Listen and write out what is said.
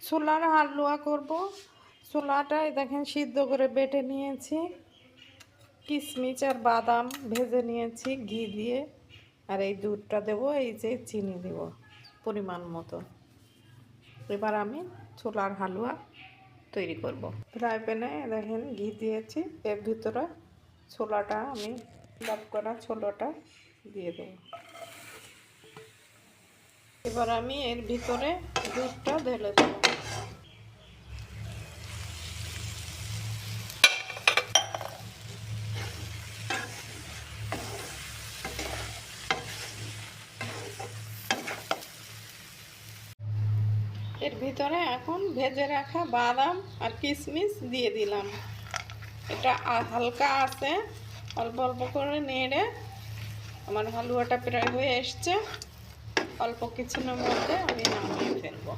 ছোলার হালুয়া করব। ছোলাটাই দেখেন সিদ্ধ করে বেটে নিয়েছি, কিশমিশ আর বাদাম ভেজে নিয়েছি ঘি দিয়ে, আর এই দুধটা দেব, এই যে চিনি দেব পরিমাণ মতো। এবার আমি ছোলার হালুয়া তৈরি করব। ফ্রাই প্যানে দেখেন ঘি দিয়েছি, এর ভিতরে ছোলাটা আমি লাভ করা ছোলাটা দিয়ে দেব। এবার আমি এর ভিতরে দুধটা ঢেলে দেব। এর ভিতরে এখন ভেজে রাখা বাদাম আর কিশমিশ দিয়ে দিলাম। এটা হালকা আছে, অল্প অল্প করে নেড়ে আমার হালুয়াটা প্রায় হয়ে এসছে। অল্প কিছুক্ষণের মধ্যে আমি নামিয়ে ফেলবো।